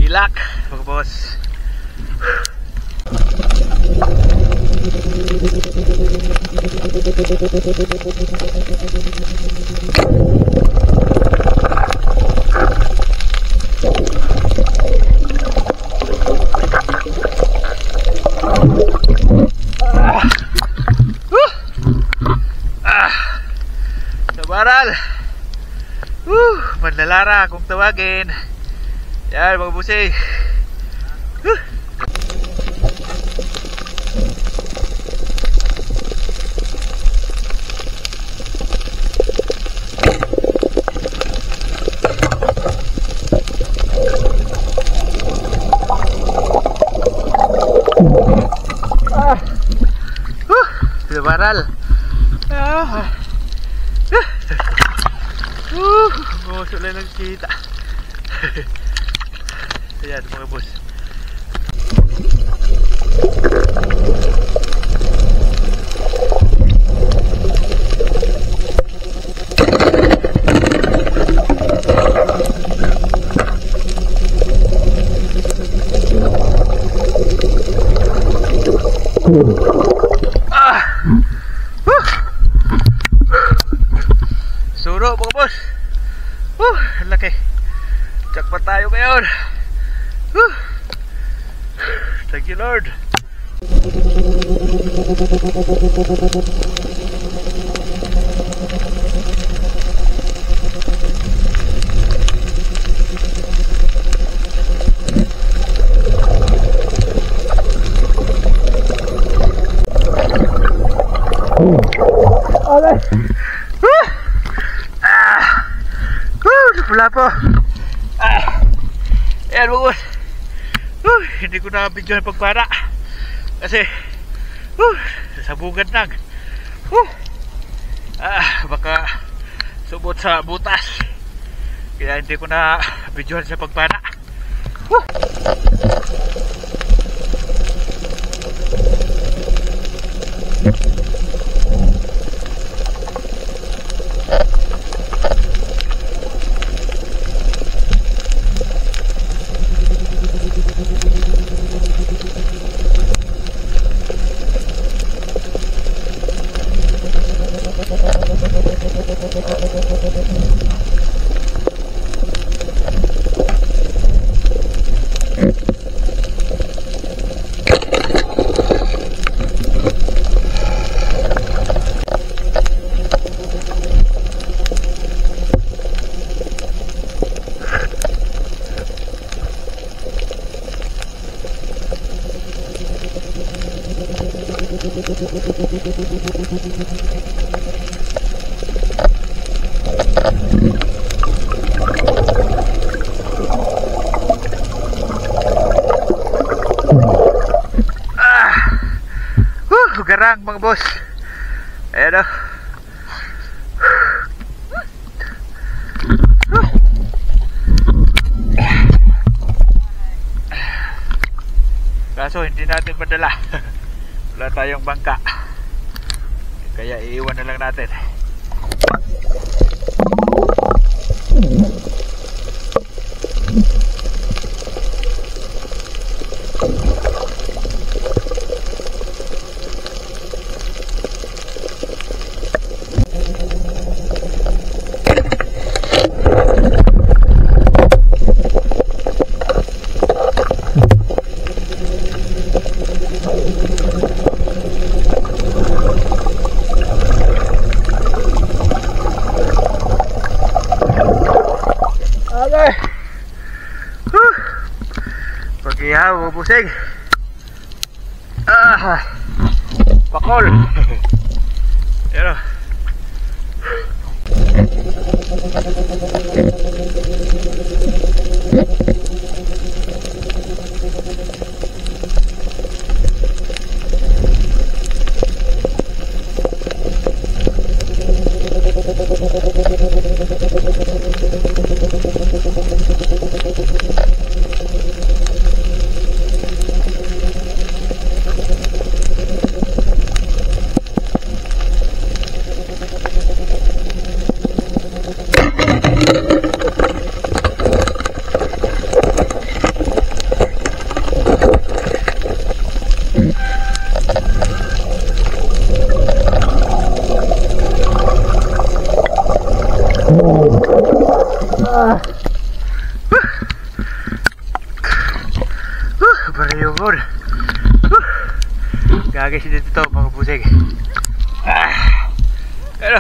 Ilak mga boss. Sabaral. Manlalara kung tawagin. Yan mga busing. Sabaral. Sulit lang kita. Ayan mga boss. Suro mga boss. Ang laki. Jackpot tayo ngayon. Thank you Lord. Okay. Wala po. Ayan mga boss. Hindi ko na video ng pagpara kasi sasabugan lang. Baka subot sa butas, kaya hindi ko na video sa pagpara. Garang mga boss. Ayan o. Kaso hindi natin madala. Wala tayong bangka, kaya iiwan na lang natin. Pag-ihaw, busing. Pakol. Pero Barayugod. Gagay sila dito mga busig. Pero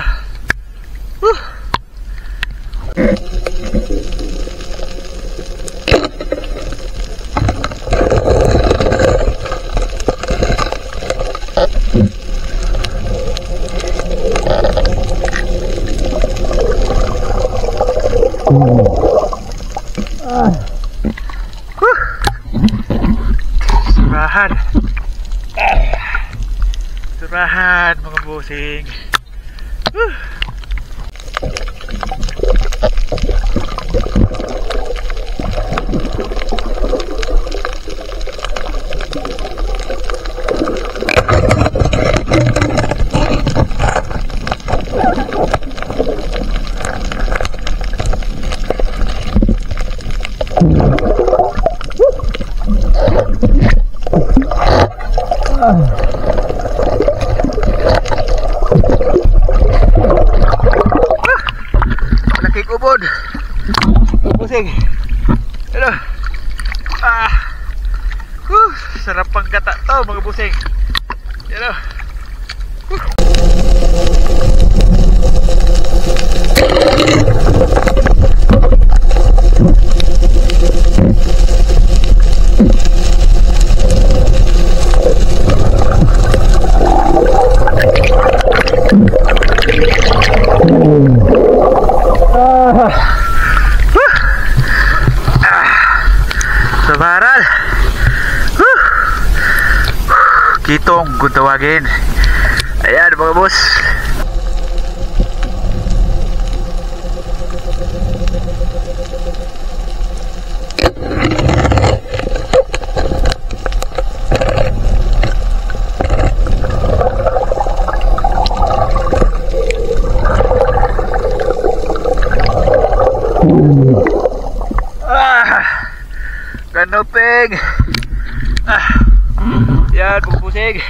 surahan. Surahan mga busing. Laki kubod. Pusing. Hello. Sarap pang gata to mga busing. Hello. Sabaran. Kitong kung tawagin. Ayan mga boss. Kanopeng. Yan pupusig.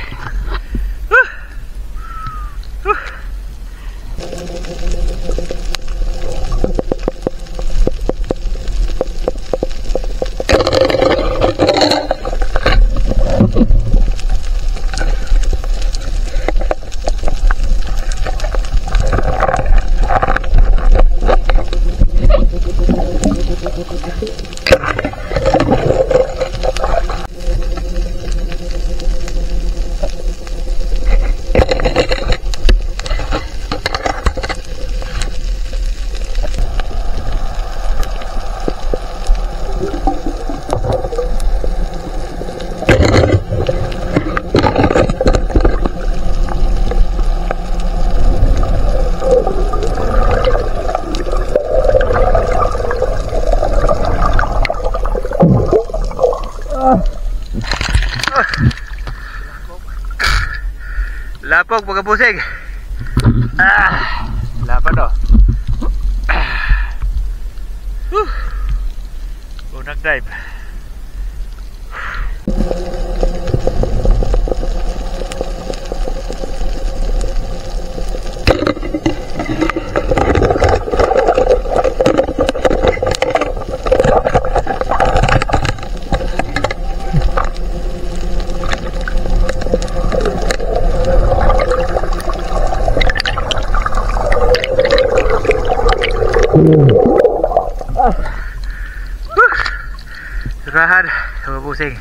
Lapog mga busig. Lapan o. Unang dive. Surahan, mga busing.